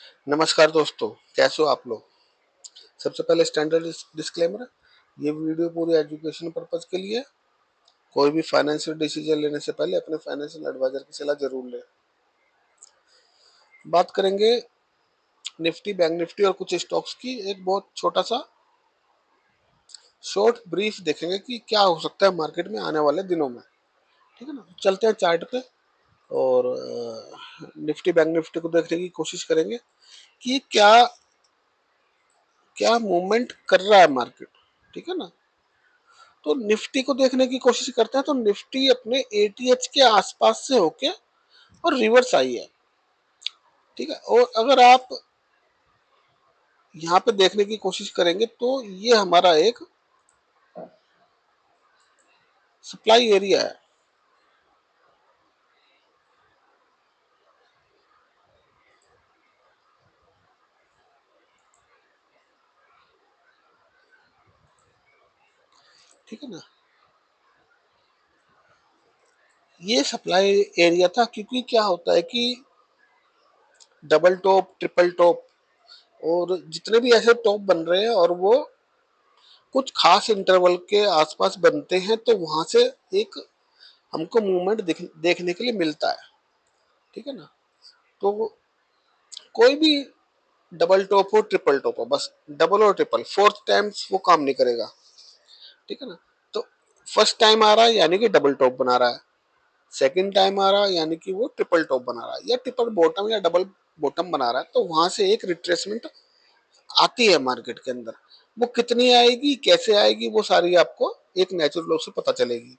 नमस्कार दोस्तों, कैसे हो आप लोग। सबसे पहले स्टैंडर्ड डिस्क्लेमर, ये वीडियो पूरी एजुकेशन पर्पज के लिए है। कोई भी फाइनेंशियल डिसीजन लेने से पहले अपने फाइनेंशियल एडवाइजर की सलाह जरूर लें। बात करेंगे निफ्टी, बैंक निफ्टी और कुछ स्टॉक्स की। एक बहुत छोटा सा शॉर्ट ब्रीफ देखेंगे कि क्या हो सकता है मार्केट में आने वाले दिनों में। ठीक है ना, चलते हैं चार्ट पे और निफ्टी बैंक निफ्टी को देखने की कोशिश करेंगे कि क्या क्या मूवमेंट कर रहा है मार्केट। ठीक है ना, तो निफ्टी को देखने की कोशिश करते हैं तो निफ्टी अपने एटीएच के आसपास से होके और रिवर्स आई है। ठीक है, और अगर आप यहाँ पे देखने की कोशिश करेंगे तो ये हमारा एक सप्लाई एरिया है। ठीक है ना, ये सप्लाई एरिया था क्योंकि क्या होता है कि डबल टॉप, ट्रिपल टॉप और जितने भी ऐसे टॉप बन रहे हैं और वो कुछ खास इंटरवल के आसपास बनते हैं, तो वहां से एक हमको मूवमेंट देखने के लिए मिलता है। ठीक है ना, तो कोई भी डबल टॉप हो, ट्रिपल टॉप हो, बस डबल और ट्रिपल फोर्थ टाइम्स वो काम नहीं करेगा। ठीक है ना, तो फर्स्ट टाइम आ रहा है यानी कि डबल टॉप बना रहा है, सेकंड टाइम आ रहा है यानी कि वो ट्रिपल टॉप बना रहा है या ट्रिपल बॉटम या डबल बॉटम बना रहा है, तो वहां से एक रिट्रेसमेंट आती है मार्केट के अंदर। वो कितनी आएगी, कैसे आएगी, वो सारी आपको एक नेचुरल लॉ से पता चलेगी।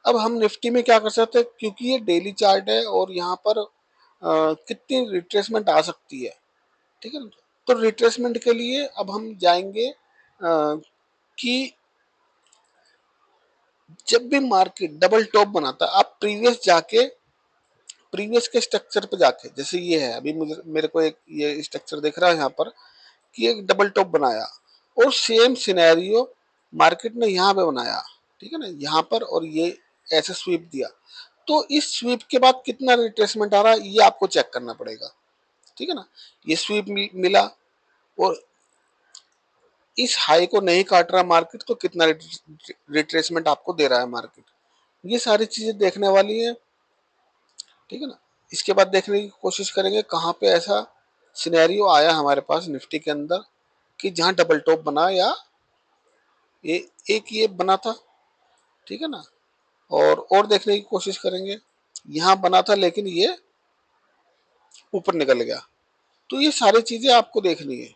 अब हम निफ्टी में क्या कर सकते हैं, क्योंकि ये डेली चार्ट है और यहाँ पर कितनी रिट्रेसमेंट आ सकती है। ठीक है ना, तो रिट्रेसमेंट के लिए अब हम जाएंगे कि जब भी मार्केट डबल टॉप बनाता है, आप प्रीवियस के स्ट्रक्चर पे जाके, जैसे ये है अभी मुझे मेरे को एक ये स्ट्रक्चर दिख रहा है यहाँ पर कि एक डबल टॉप बनाया और सेम सिनेरियो मार्केट ने यहाँ पे बनाया। ठीक है ना, यहाँ पर और ये ऐसे स्वीप दिया, तो इस स्वीप के बाद कितना रिट्रेसमेंट आ रहा है ये आपको चेक करना पड़ेगा। ठीक है ना, ये स्वीप मिला और इस हाई को नहीं काट रहा मार्केट, तो कितना रिट्रेसमेंट आपको दे रहा है मार्केट, ये सारी चीजें देखने वाली है। ठीक है ना, इसके बाद देखने की कोशिश करेंगे कहाँ पे ऐसा सिनेरियो आया हमारे पास निफ्टी के अंदर कि जहां डबल टॉप बना या ये एक ये बना था। ठीक है ना, और देखने की कोशिश करेंगे, यहाँ बना था लेकिन ये ऊपर निकल गया। तो ये सारी चीजें आपको देखनी है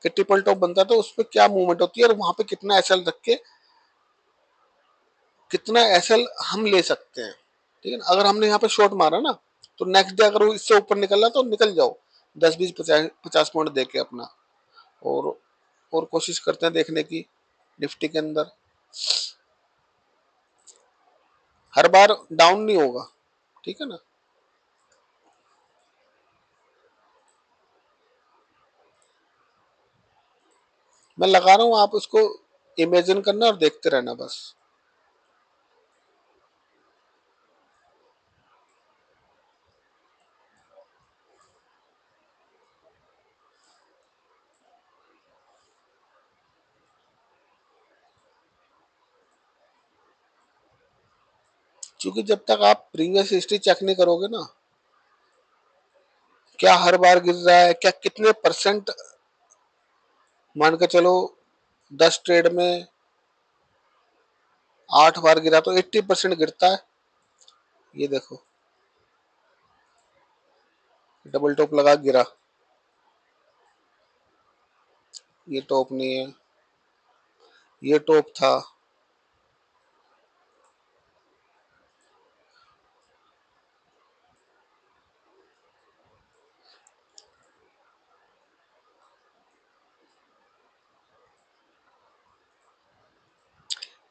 कि ट्रिपल टॉप बनता है तो उस पर क्या मूवमेंट होती है और वहां पे कितना एसएल रख के कितना एसएल हम ले सकते हैं। ठीक है ना, अगर हमने यहाँ पे शॉर्ट मारा ना, तो नेक्स्ट डे अगर वो इससे ऊपर निकल रहा तो निकल जाओ 10 20 50 पॉइंट दे के अपना। और और कोशिश करते हैं देखने की निफ्टी के अंदर हर बार डाउन नहीं होगा। ठीक है ना, मैं लगा रहा हूँ, आप उसको इमेजिन करना और देखते रहना बस। क्योंकि जब तक आप प्रीवियस हिस्ट्री चेक नहीं करोगे ना, क्या हर बार गिर रहा है, क्या कितने परसेंट, मान के चलो 10 ट्रेड में 8 बार गिरा तो 80% गिरता है। ये देखो, डबल टॉप लगा गिरा, ये टॉप नहीं है, ये टॉप था।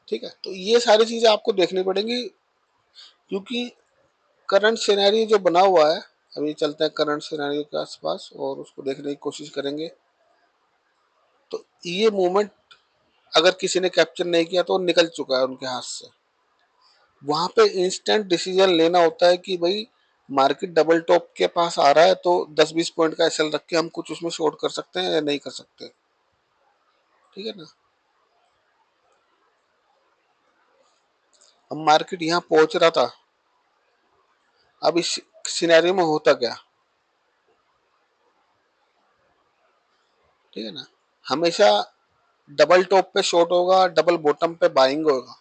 ठीक है, तो ये सारी चीजें आपको देखनी पड़ेंगी क्योंकि करंट सिनेरियो जो बना हुआ है, अभी चलते हैं करंट सिनेरियो के आसपास और उसको देखने की कोशिश करेंगे। तो ये मूवमेंट अगर किसी ने कैप्चर नहीं किया तो निकल चुका है उनके हाथ से। वहां पे इंस्टेंट डिसीजन लेना होता है कि भाई मार्केट डबल टॉप के पास आ रहा है तो 10-20 पॉइंट का एसएल रख के हम कुछ उसमें शॉर्ट कर सकते हैं या नहीं कर सकते? ठीक है ना। अब मार्केट यहाँ पहुंच रहा था, अब इस सिनेरियो में होता क्या? ठीक है ना, हमेशा डबल टॉप पे शॉर्ट होगा, डबल बॉटम पे बाइंग होगा।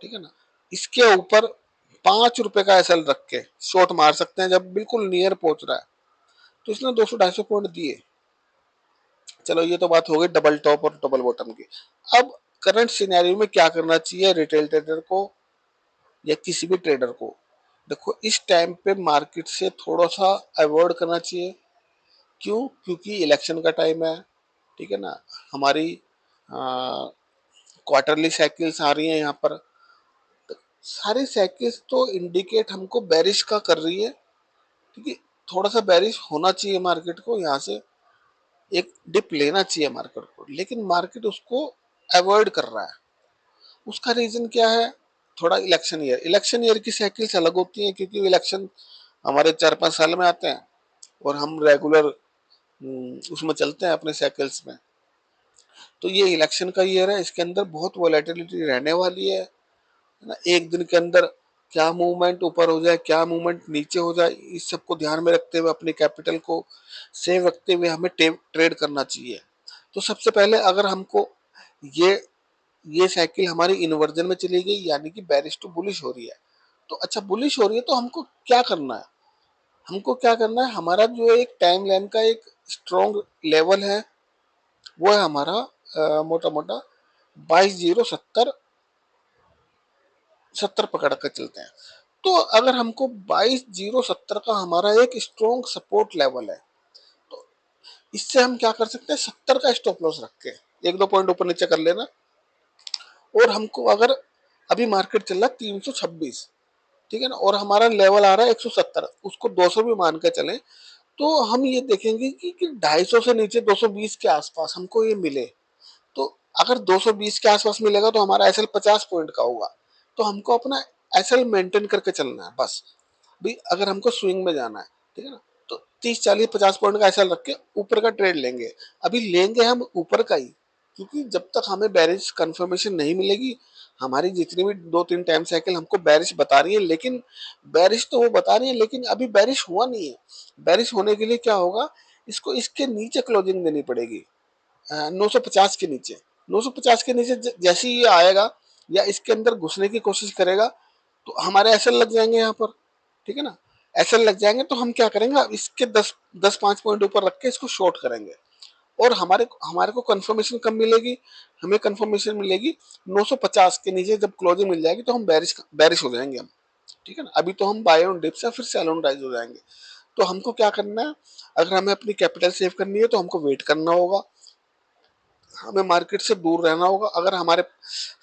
ठीक है ना, इसके ऊपर 5 रुपए का एसएल रख के शॉर्ट मार सकते हैं जब बिल्कुल नियर पहुंच रहा है। तो इसने 200-250 पॉइंट दिए। चलो ये तो बात हो गई डबल टॉप और डबल बॉटम की। अब करंट सिनेरियो में क्या करना चाहिए रिटेल ट्रेडर को या किसी भी ट्रेडर को? देखो इस टाइम पे मार्केट से थोड़ा सा अवॉइड करना चाहिए। क्यों? क्योंकि इलेक्शन का टाइम है। ठीक है ना, हमारी क्वार्टरली साइकिल्स आ रही हैं यहाँ पर। सारी साइकिल्स तो इंडिकेट हमको बेरिश का कर रही है। ठीक है, थोड़ा सा बेरिश होना चाहिए मार्केट को, यहाँ से एक डिप लेना चाहिए मार्केट को, लेकिन मार्केट उसको अवॉइड कर रहा है। उसका रीजन क्या है? थोड़ा इलेक्शन ईयर की साइकिल्स अलग होती हैं, क्योंकि इलेक्शन हमारे 4-5 साल में आते हैं और हम रेगुलर उसमें चलते हैं अपने साइकिल्स में। तो ये इलेक्शन का ईयर है, इसके अंदर बहुत वॉलेटिलिटी रहने वाली है ना। एक दिन के अंदर क्या मूवमेंट ऊपर हो जाए, क्या मूवमेंट नीचे हो जाए, इस सबको ध्यान में रखते हुए अपने कैपिटल को सेव रखते हुए हमें ट्रेड करना चाहिए। तो सबसे पहले अगर हमको ये ये साइकिल हमारी इन्वर्जन में चली गई, यानी कि बेरिश टू बुलिश हो रही है। तो अच्छा, बुलिश हो रही है तो हमको क्या करना है? हमको क्या करना है, हमारा जो एक टाइम लाइन का एक स्ट्रॉन्ग लेवल है, वो है हमारा मोटा मोटा 22,070 70 पकड़ कर चलते हैं। तो अगर हमको 22,070 का हमारा एक स्ट्रॉन्ग सपोर्ट लेवल है, तो इससे हम क्या कर सकते हैं, 70 का स्टॉप लॉस रख के 1-2 पॉइंट ऊपर नीचे कर लेना। और हमको अगर अभी मार्केट चल रहा है 326, ठीक है ना, और हमारा लेवल आ रहा है 170, उसको 200 भी मान के चले, तो हम ये देखेंगे कि 250 से नीचे 220 के आसपास हमको ये मिले। तो अगर 220 के आसपास मिलेगा तो हमारा एसएल 50 पॉइंट का होगा। तो हमको अपना एसएल मेंटेन करके चलना है बस। भाई अगर हमको स्विंग में जाना है, ठीक है ना, तो 30-40-50 पॉइंट का एसएल रख के ऊपर का ट्रेड लेंगे। अभी लेंगे हम ऊपर का ही, क्योंकि जब तक हमें बेरिश कंफर्मेशन नहीं मिलेगी, हमारी जितनी भी 2-3 टाइम साइकिल हमको बेरिश बता रही है, लेकिन बेरिश तो वो बता रही है, लेकिन अभी बेरिश हुआ नहीं है। बेरिश होने के लिए क्या होगा, इसको इसके नीचे क्लोजिंग देनी पड़ेगी, 950 के नीचे। 950 के नीचे जैसे ही ये आएगा या इसके अंदर घुसने की कोशिश करेगा, तो हमारे एसएल लग जाएंगे यहाँ पर। ठीक है ना, एसएल लग जाएंगे तो हम क्या करेंगे, इसके 10-5 पॉइंट ऊपर रख के इसको शॉर्ट करेंगे। और हमारे हमारे को कंफर्मेशन कब मिलेगी? हमें कंफर्मेशन मिलेगी 950 के नीचे जब क्लोजिंग मिल जाएगी, तो हम बैरिश बैरिश हो जाएंगे हम। ठीक है ना, अभी तो हम बाय ऑन डिप्स या फिर सेल ऑन राइज हो जाएंगे। तो हमको क्या करना है, अगर हमें अपनी कैपिटल सेव करनी है तो हमको वेट करना होगा, हमें मार्केट से दूर रहना होगा। अगर हमारे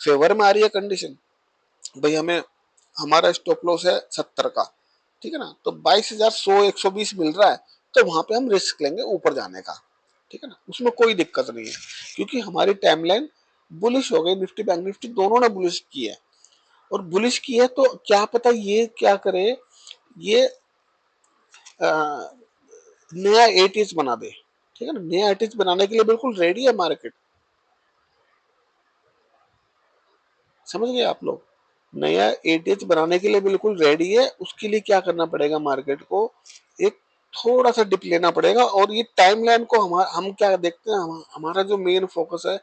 फेवर में आ रही है कंडीशन, भाई हमें हमारा स्टॉप लॉस है 70 का, ठीक है ना, तो 22,100-120 मिल रहा है, तो वहां पे हम रिस्क लेंगे ऊपर जाने का। ठीक है ना, उसमें कोई दिक्कत नहीं है, क्योंकि हमारी टाइमलाइन बुलिश हो गई। निफ्टी बैंक निफ्टी दोनों ने बुलिश की है, और बुलिश की है तो क्या पता ये क्या करे, ये आ, नया एटीएस बना दे। ठीक है ना, नया एटीएस बनाने के लिए बिल्कुल रेडी है मार्केट। समझ गए आप लोग? नया एटीएच बनाने के लिए बिल्कुल रेडी है। उसके लिए क्या करना पड़ेगा, मार्केट को एक थोड़ा सा डिप लेना पड़ेगा। और ये टाइमलाइन को हम क्या देखते हैं, हमारा जो मेन फोकस है,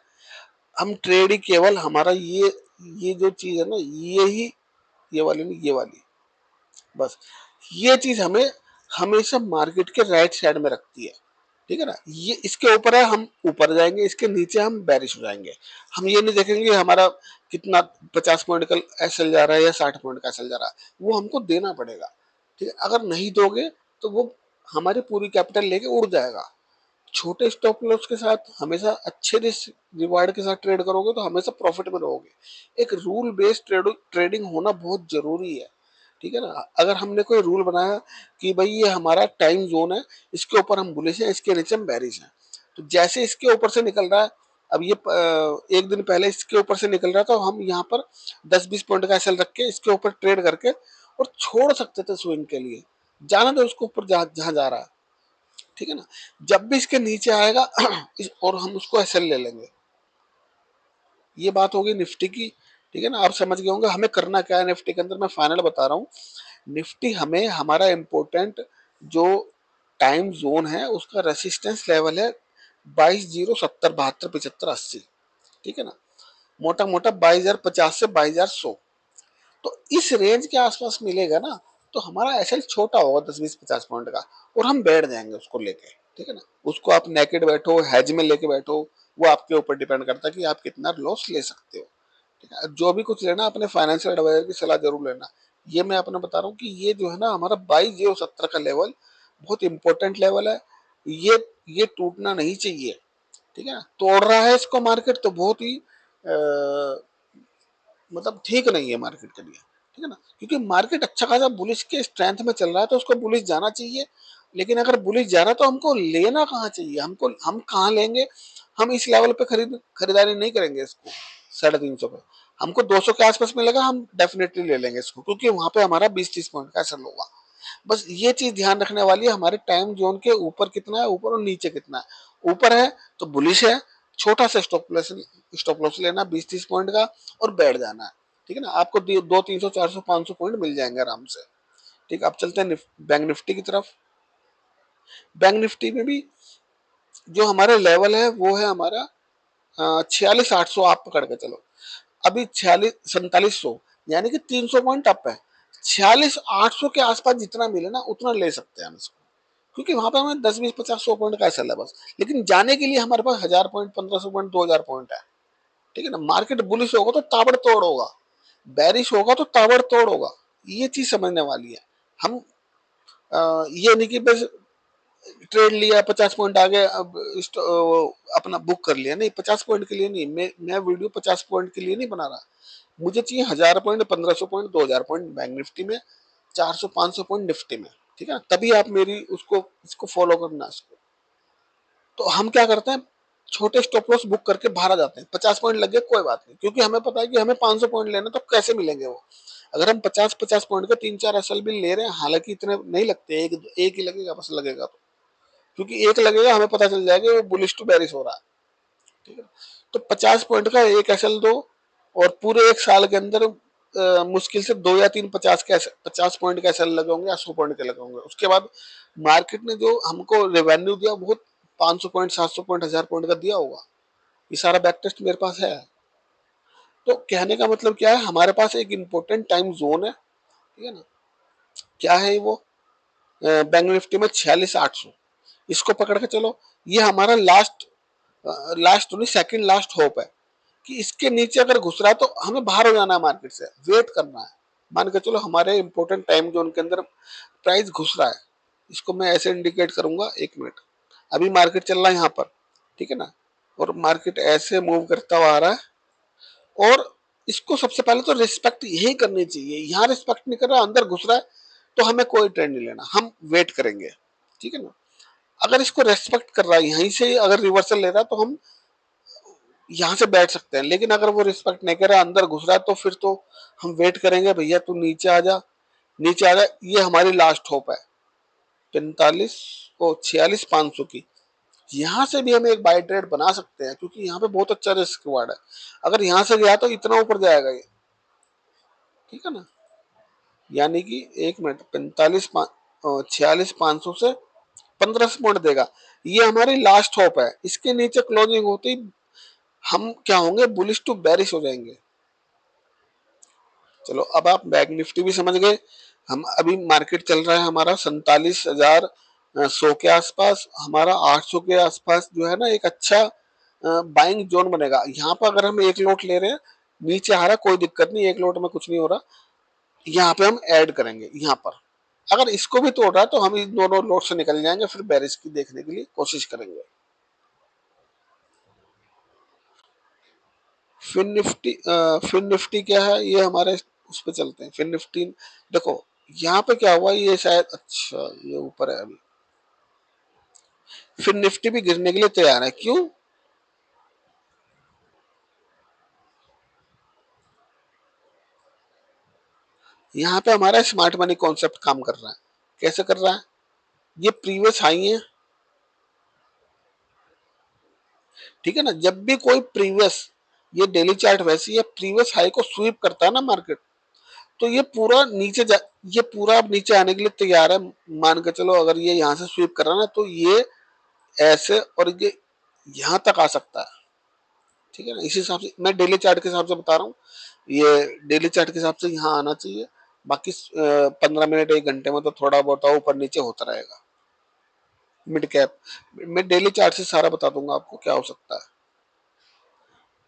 हम ट्रेड ही केवल हमारा ये जो चीज है ना, ये ही, ये वाली नहीं, ये वाली, बस ये चीज हमें हमेशा मार्केट के राइट साइड में रखती है। ठीक है ना, ये इसके ऊपर है हम ऊपर जाएंगे, इसके नीचे हम बैरिश हो जाएंगे। हम ये नहीं देखेंगे हमारा कितना 50 पॉइंट का एसएल जा रहा है या 60 पॉइंट का एसएल जा रहा है, वो हमको देना पड़ेगा। ठीक है, अगर नहीं दोगे तो वो हमारी पूरी कैपिटल लेके उड़ जाएगा। छोटे स्टॉप लॉस के साथ हमेशा अच्छे रिवार्ड के साथ ट्रेड करोगे तो हमेशा प्रॉफिट में रहोगे। एक रूल बेस्ड ट्रेडिंग होना बहुत जरूरी है। ठीक है ना, अगर हमने कोई रूल बनाया कि भाई ये हमारा टाइम जोन है, इसके ऊपर हम बुलिश हैं, इसके नीचे हम बैरिश हैं, तो जैसे इसके ऊपर से निकल रहा है, अब ये एक दिन पहले इसके ऊपर से निकल रहा था, तो हम यहाँ पर 10-20 पॉइंट का एसएल रख के इसके ऊपर ट्रेड करके और छोड़ सकते थे स्विंग के लिए, जाना तो उसको ऊपर जहां जा रहा है, ठीक है ना। जब भी इसके नीचे आएगा और हम उसको एसएल ले लेंगे। ये बात होगी निफ्टी की, ठीक है ना। आप समझ गए होंगे हमें करना क्या है निफ्टी के अंदर। मैं फाइनल बता रहा हूँ, निफ्टी हमें हमारा इम्पोर्टेंट जो टाइम जोन है उसका रेसिस्टेंस लेवल है 22,070, 72, 75, 80, ठीक है ना। मोटा मोटा 22,050 से 22,100, तो इस रेंज के आसपास मिलेगा ना, तो हमारा एसएल छोटा होगा 10, 20, 50 पॉइंट का, और हम बैठ जाएंगे उसको लेके, ठीक है ना। उसको आप नेकेड बैठो, हेज में लेके बैठो, वो आपके ऊपर डिपेंड करता है कि आप कितना लॉस ले सकते हो, ठीक है। जो भी कुछ लेना अपने फाइनेंशियल एडवाइजर की सलाह जरूर लेना। ये मैं अपने बता रहा हूँ कि ये जो है ना हमारा 22,070 का लेवल बहुत इंपॉर्टेंट लेवल है। ये ये टूटना नहीं चाहिए, ठीक है ना। तोड़ रहा है इसको मार्केट तो बहुत ही मतलब ठीक नहीं है मार्केट के लिए, ठीक है ना। क्योंकि मार्केट अच्छा खासा बुलिश के स्ट्रेंथ में चल रहा है तो उसको बुलिश जाना चाहिए। लेकिन अगर बुलिश जा रहा है तो हमको लेना कहाँ चाहिए, हमको हम कहाँ लेंगे। हम इस लेवल पे खरीदारी नहीं करेंगे इसको 350 पे। हमको 200 के आसपास मिलेगा, हम डेफिनेटली ले लेंगे इसको, क्योंकि वहां पे हमारा 20-30 पॉइंट का असर होगा। बस ये चीज ध्यान रखने वाली है, हमारे टाइम जोन के ऊपर कितना है, ऊपर और नीचे कितना है। ऊपर है तो बुलिश है, छोटा सा स्टॉप लॉस लेना 20-30 पॉइंट का, और बैठ जाना है, ठीक है ना। आपको 200, 300, 400, 500 पॉइंट मिल जाएंगे आराम से, ठीक है। अब चलते हैं बैंक निफ्टी की तरफ। बैंक निफ्टी में भी जो हमारा लेवल है वो है हमारा 46,800, आप पकड़ के चलो। अभी 46, 4700, यानी कि 300 पॉइंट अप है। 46,800 के आसपास जितना मिले ना उतना ले सकते हैं हम इसको, क्योंकि वहां पे हमें 10, 20, 50, 100 पॉइंट का ऐसा है बस। लेकिन जाने के लिए हमारे पास 1,000 पॉइंट, 1,500 पॉइंट, 2,000 पॉइंट है, ठीक है ना। मार्केट बुलिश होगा तो ताबड़तोड़ होगा, बैरिश होगा तो ताबड़तोड़ होगा। ये चीज समझने वाली है। हम ये नहीं कि बस ट्रेड लिया 50 पॉइंट आगे अब अपना बुक कर लिया, नहीं। 50 पॉइंट के लिए नहीं, मैं वीडियो 50 पॉइंट के लिए नहीं बना रहा। मुझे चाहिए 1,000 point, 1,500 point, 2,000 point bank Nifty में, 400, 500 पॉइंट निफ्टी में, ठीक है। तभी आप मेरी उसको इसको फॉलो करना इसको। तो हम क्या करते हैं, छोटे स्टॉप लॉस बुक करके बाहर आ जाते हैं। 50 पॉइंट लग गए कोई बात नहीं, क्योंकि हमें पता है कि हमें 500 पॉइंट लेना, तो कैसे मिलेंगे वो। अगर हम 50-50 पॉइंट का 3-4 एसएल भी ले रहे हैं, हालांकि इतने नहीं लगते, एक ही लगेगा बस, लगेगा तो, क्योंकि एक लगेगा हमें पता चल जाएगा वो बुलिश टू बेरिश हो रहा है, ठीक है। तो 50 पॉइंट का एक एसएल दो, और पूरे एक साल के अंदर मुश्किल से 2 या 3 50 पॉइंट के एसएल लगे होंगे या 100 पॉइंट के लगे होंगे। उसके बाद मार्केट ने जो हमको रेवेन्यू दिया बहुत 500 पॉइंट, 700 पॉइंट, 1,000 पॉइंट का दिया होगा। ये सारा बैक टेस्ट मेरे पास है। तो कहने का मतलब क्या है, हमारे पास एक इंपॉर्टेंट टाइम जोन है, ठीक है ना। क्या है वो, बैंक निफ्टी में 46,800, इसको पकड़ के चलो। ये हमारा लास्ट नहीं, सेकंड लास्ट होप है कि इसके नीचे अगर घुस रहा है तो हमें बाहर हो जाना है, मार्केट से वेट करना है। मान के चलो हमारे इंपॉर्टेंट टाइम जोन के अंदर प्राइस घुस रहा है, इसको मैं ऐसे इंडिकेट करूंगा, 1 मिनट। अभी मार्केट चल रहा है यहाँ पर, ठीक है ना, और मार्केट ऐसे मूव करता हुआ आ रहा है। और इसको सबसे पहले तो रिस्पेक्ट यही करनी चाहिए। यहाँ रिस्पेक्ट नहीं कर रहा, अंदर घुस रहा है, तो हमें कोई ट्रेंड नहीं लेना, हम वेट करेंगे, ठीक है ना। अगर इसको रेस्पेक्ट कर रहा है, यहीं से अगर रिवर्सल ले रहा है, तो हम यहाँ से बैठ सकते हैं। लेकिन अगर वो रिस्पेक्ट नहीं कर रहा, अंदर घुस रहा है, तो फिर तो हम वेट करेंगे, भैया तू नीचे आ जा, नीचे आ जा। ये हमारी लास्ट होप है, 46,500 की। यहाँ से भी हम एक बाय ट्रेड बना सकते हैं, क्योंकि यहाँ पे बहुत अच्छा रिस्क रिवार्ड है। अगर यहाँ से गया तो इतना ऊपर जाएगा ये, ठीक है ना। यानी कि 1 मिनट, 46,500 से 1,500 पॉइंट देगा। ये हमारी लास्ट होप है। इसके नीचे क्लोजिंग होती हम क्या होंगे, बुलिश टू बेरिश हो जाएंगे। चलो अब आप बैंक निफ्टी भी समझ गए। हम अभी मार्केट चल रहा है हमारा 47,100 के आसपास, हमारा 800 के आसपास जो है ना एक अच्छा बाइंग जोन बनेगा। यहाँ पर अगर हम एक लोट ले रहे हैं, नीचे आ रहा कोई दिक्कत नहीं, एक लोट में कुछ नहीं हो रहा, यहाँ पे हम ऐड करेंगे। यहाँ पर अगर इसको भी तोड़ रहा है तो हम इन दोनों लोट से निकल जाएंगे, फिर बेरिश की देखने के लिए कोशिश करेंगे। फिन निफ्टी क्या है, ये हमारे उस पर चलते हैं। फिन निफ्टी देखो, यहाँ पे क्या हुआ, ये शायद अच्छा ये ऊपर है अभी। फिन निफ्टी भी गिरने के लिए तैयार है, क्यों। यहाँ पे हमारा स्मार्ट मनी कॉन्सेप्ट काम कर रहा है। कैसे कर रहा है? ये प्रीवियस हाई है, ठीक है ना। जब भी कोई प्रीवियस, ये डेली चार्ट वैसी है, प्रीवियस हाई को स्वीप करता है ना मार्केट, तो ये पूरा नीचे जा, ये पूरा अब नीचे आने के लिए तैयार है। मान के चलो अगर ये यहाँ से स्वीप कर रहा है ना, तो ये ऐसे और ये यहाँ तक आ सकता है, ठीक है ना। इसी हिसाब से मैं डेली चार्ट के हिसाब से बता रहा हूँ, ये डेली चार्ट के हिसाब से यहाँ आना चाहिए। बाकी 15 मिनट 1 घंटे में तो थोड़ा बहुत ऊपर नीचे होता रहेगा। मिड कैप मैं डेली चार्ट से सारा बता दूंगा आपको क्या हो सकता है,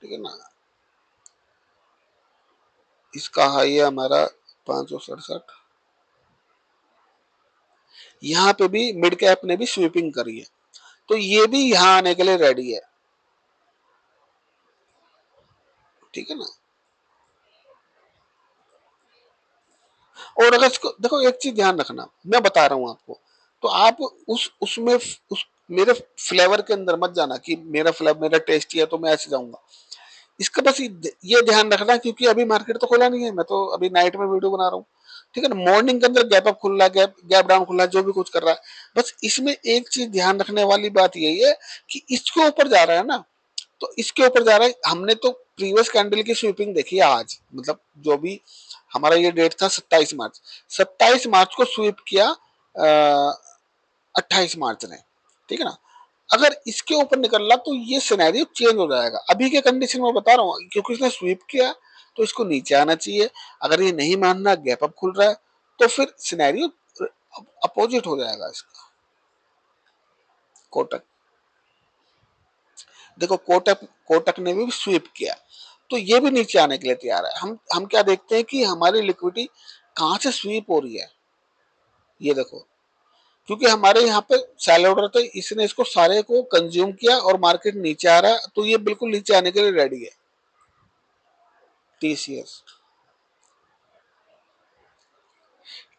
ठीक है ना। इसका हाई है हमारा 567। यहाँ पे भी मिड कैप ने भी स्वीपिंग करी है, तो ये भी यहाँ आने के लिए रेडी है, ठीक है ना। और अगर इसको देखो, एक चीज ध्यान रखना, मैं बता रहा हूँ आपको, तो आप उसमें उस मेरे फ्लेवर के अंदर मत जाना कि मेरा फ्लेवर मेरा टेस्टी है तो मैं ऐसे जाऊंगा। इसका बस ये ध्यान रखना, क्योंकि अभी मार्केट तो खुला नहीं है, मैं तो अभी नाइट में वीडियो बना रहा हूँ, ठीक है ना। मॉर्निंग के अंदर गैप अप खुल रहा है, गैप गैप डाउन खुल रहा है, जो भी कुछ कर रहा है। बस इसमें एक चीज ध्यान रखने वाली बात यही है कि इसके ऊपर जा रहा है ना, तो इसके ऊपर जा रहा है। हमने तो प्रीवियस कैंडल की स्वीपिंग देखी है आज, मतलब जो भी हमारा ये डेट था 27 मार्च, 27 मार्च को स्वीप किया 28 मार्च ने, ठीक है ना। अगर इसके ऊपर निकल रहा तो ये सिनेरियो चेंज हो जाएगा। अभी के कंडीशन में बता रहा हूँ, क्योंकि इसने स्वीप किया तो इसको नीचे आना चाहिए। अगर ये नहीं मान रहा, गैप अप खुल रहा है, तो फिर सिनेरियो अपोजिट हो जाएगा इसका। कोटक, देखो कोटक, कोटक ने भी स्वीप किया, तो ये भी नीचे आने के लिए तैयार है। हम क्या देखते हैं कि हमारी लिक्विडिटी कहाँ से स्वीप हो रही है, ये देखो। क्योंकि हमारे यहाँ पे सेल ऑर्डर थे, इसने इसको सारे को कंज्यूम किया और मार्केट नीचे आ रहा है, तो ये बिल्कुल नीचे आने के लिए रेडी है। टीसीएस,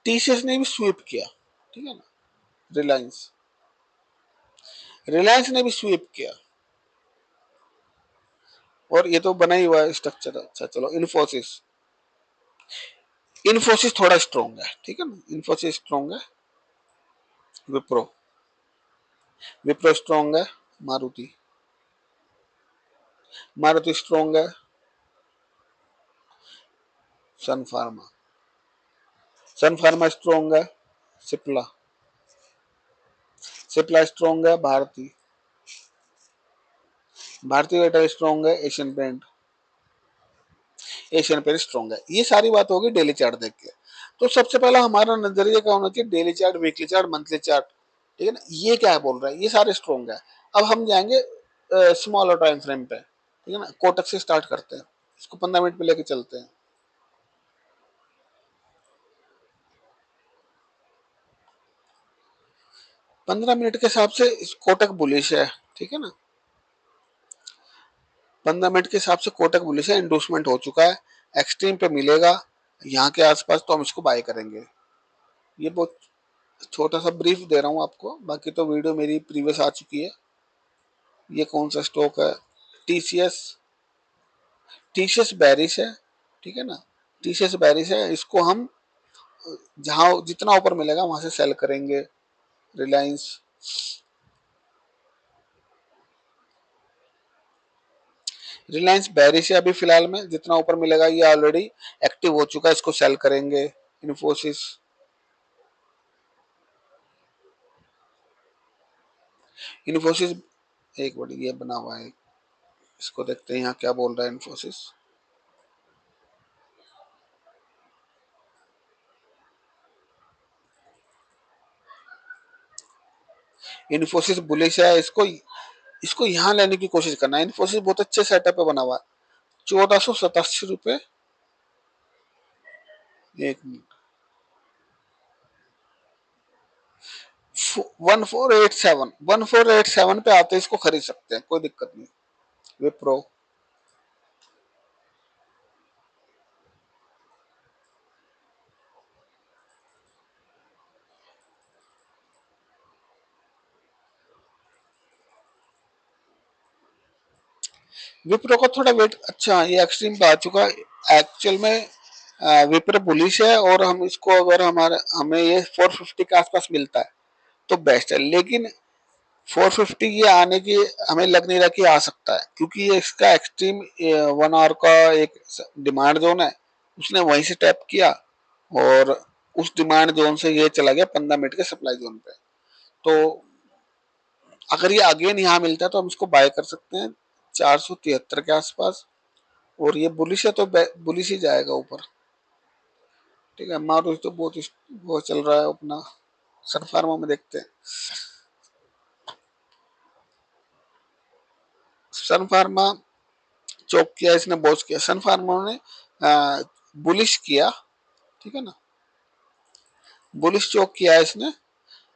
टीसीएस ने भी स्वीप किया, ठीक है ना। रिलायंस, रिलायंस ने भी स्वीप किया, और ये तो बना ही हुआ है स्ट्रक्चर। अच्छा चलो, इन्फोसिस, इन्फोसिस थोड़ा स्ट्रॉन्ग है, ठीक है ना। इन्फोसिस स्ट्रॉन्ग है। विप्रो, विप्रो स्ट्रॉन्ग है। मारुति, मारुति स्ट्रॉन्ग है। Sun Pharma, Sun Pharma strong है। सिप्ला, सिप्ला स्ट्रॉन्ग है। भारती, भारतीय एयरटेल स्ट्रॉन्ग है। Asian paint, Asian paint strong है। ये सारी बात होगी डेली चार्ट देख के। तो सबसे पहला हमारा नजरिया क्या होना चाहिए, daily chart, weekly chart, monthly chart, ठीक है ना। ये क्या है बोल रहा है, ये सारे स्ट्रॉन्ग है। अब हम जाएंगे स्मॉलर टाइम फ्रेम पे, ठीक है ना। कोटक से स्टार्ट करते हैं, इसको 15 मिनट पे लेके चलते हैं। 15 मिनट के हिसाब से कोटक बुलिश है, ठीक है ना। 15 मिनट के हिसाब से कोटक बुलिश है, इंडोसमेंट हो चुका है, एक्सट्रीम पे मिलेगा यहाँ के आसपास, तो हम इसको बाय करेंगे। ये बहुत छोटा सा ब्रीफ दे रहा हूँ आपको, बाकी तो वीडियो मेरी प्रीवियस आ चुकी है। ये कौन सा स्टॉक है? टीसीएस, टीसीएस बैरिश है, ठीक है ना। टीसीएस बैरिश है, इसको हम जहां जितना ऊपर मिलेगा वहां से सेल करेंगे। रिलायंस, रिलायंस बैरिश है अभी फिलहाल में, जितना ऊपर मिलेगा, ये ऑलरेडी एक्टिव हो चुका है, इसको सेल करेंगे। इन्फोसिस, इन्फोसिस एक बड़ी ये बना हुआ है, इसको देखते हैं यहाँ क्या बोल रहा है इन्फोसिस। इन्फोसिस बुलिश है, इसको इसको यहाँ लेने की कोशिश करना है। इन्फोसिस बहुत अच्छे सेटअप पे बना हुआ है। 1487 रुपए, 1 मिनट, 1487, 1487 पे आते इसको खरीद सकते हैं, कोई दिक्कत नहीं। विप्रो, विप्रो का थोड़ा वेट, अच्छा ये एक्सट्रीम पे आ चुका है एक्चुअल में। विप्रो बुलिश है और हम इसको अगर हमारे हमें ये 450 के आसपास मिलता है तो बेस्ट है, लेकिन 450 ये आने की हमें लग नहीं रहा कि आ सकता है, क्योंकि ये इसका एक्सट्रीम 1 आवर का एक डिमांड जोन है, उसने वहीं से टैप किया और उस डिमांड जोन से ये चला गया 15 मिनट के सप्लाई जोन पे। तो अगर ये अगेन यहाँ मिलता है तो हम इसको बाय कर सकते हैं 473 के आसपास, और ये बुलिश है तो बुलिश ही जाएगा ऊपर। ठीक है, मारुति तो बहुत चल रहा है अपना। सन फार्मा में देखते हैं। सन फार्मा चौक किया इसने, बॉस किया, सन फार्मा ने बुलिश किया। ठीक है ना, बुलिश चौक किया है इसने,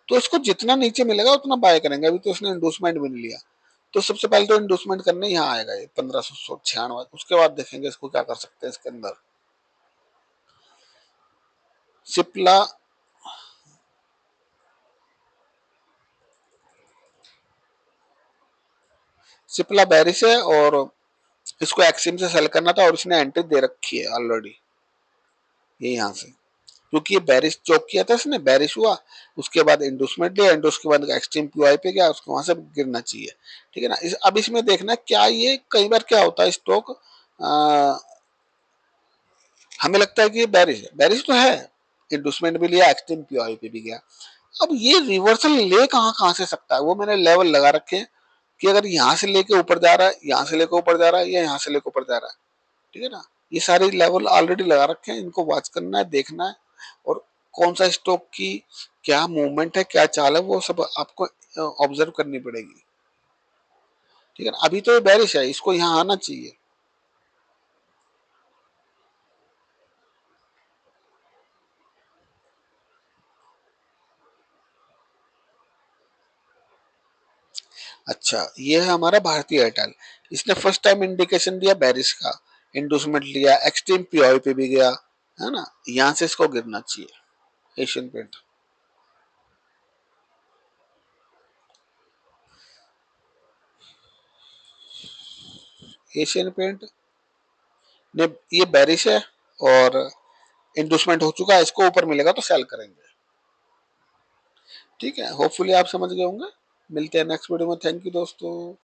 तो इसको जितना नीचे मिलेगा उतना बाय करेंगे। अभी तो इसने इंडोसमेंट भी नहीं लिया, तो सबसे पहले तो इंडोसमेंट करने यहाँ आएगा ये 1596, उसके बाद देखेंगे इसको क्या कर सकते हैं इसके अंदर। सिप्ला सिप्ला बैरिस है और इसको एक्सिम से सेल करना था और इसने एंट्री दे रखी है ऑलरेडी, ये यहाँ से, क्योंकि ये बैरिश चौक किया था इसने, बैरिश हुआ, उसके बाद इंडोसमेंट लिया, इंडोस के बाद एक्सट्रीम पीओआई पे गया, उसको वहां से गिरना चाहिए। ठीक है ना, अब इसमें देखना क्या, ये कई बार क्या होता है स्टॉक, हमें लगता है कि ये बैरिश है, बैरिश तो है, इंडोसमेंट भी लिया, एक्सट्रीम पीओआई पे भी गया। अब ये रिवर्सल ले कहाँ कहाँ से सकता है, वो मैंने लेवल लगा रखे हैं कि अगर यहाँ से लेके ऊपर जा रहा है, यहाँ से लेके ऊपर जा रहा है, या यहाँ से लेके ऊपर जा रहा है। ठीक है ना, ये सारे लेवल ऑलरेडी लगा रखे हैं, इनको वॉच करना है, देखना है, और कौन सा स्टॉक की क्या मूवमेंट है, क्या चाल है, वो सब आपको ऑब्जर्व करनी पड़ेगी। ठीक है ना, अभी तो ये बैरिश है, इसको यहाँ आना चाहिए। अच्छा, ये है हमारा भारतीय एयरटेल, इसने फर्स्ट टाइम इंडिकेशन दिया बैरिश का, इंडोसमेंट लिया, एक्सट्रीम पीओई पे भी गया, है ना, यहाँ से इसको गिरना चाहिए। एशियन पेंट, एशियन पेंट ने, ये बैरिश है और इंडोसमेंट हो चुका है, इसको ऊपर मिलेगा तो सेल करेंगे। ठीक है, होपफुली आप समझ गए होंगे। मिलते हैं नेक्स्ट वीडियो में। थैंक यू दोस्तों।